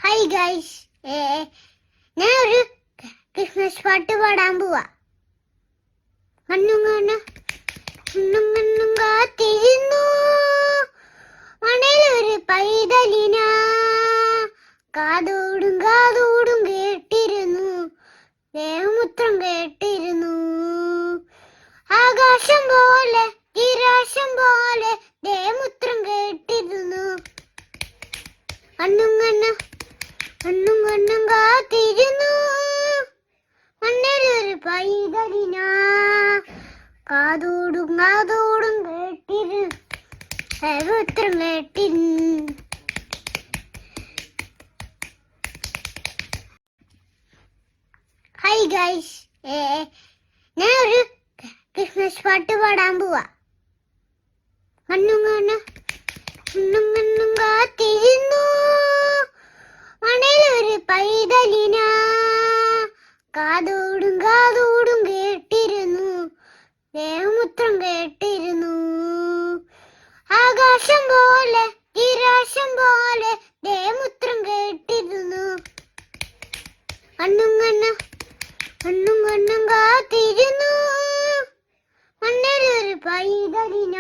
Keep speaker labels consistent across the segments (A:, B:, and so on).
A: Hi guys, ഞാൻ ഒരു Christmas പാട്ട് പാടാൻ പോവാ. കണ്ണും കാത്തിരുന്നു മണലൊരു പൈതലിന, കാതോടും കേട്ടിരുന്നു, ദേഹമുത്രം കേട്ടിരുന്നു. ആകാശം പോലെ നിരാശം പോലെ ദേഹമുത്രം കേട്ടിരുന്നു. കണ്ണും കാത്തിരുന്നു മണ്ണലൊരു പൈതലിന, കാതോടും കേട്ടിരുന്നു, ദേഹമുത്രം കേട്ടിരുന്നു. ഹായ് ഗൈസ്, ഞാൻ ഒരു ക്രിസ്മസ് പാട്ട് പാടാൻ പോവാ. കണ്ണും കാത്തിരുന്നു മണലൊരു പൈതലിന, കാതോടും കേട്ടിരുന്നു, ദേഹമുത്രം കേട്ടിരുന്നു. ആകാശം പോലെ നിരാശം പോലെ ദേഹമുത്രം കേട്ടിരുന്നു. കണ്ണും കാത്തിരുന്നു മണ്ണലൊരു പൈതലിന,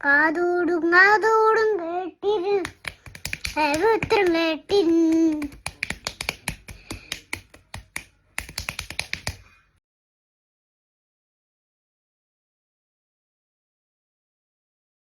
A: കാതോടും കേട്ടിരുന്നു, ദേഹമുത്രം കേട്ടിരുന്നു.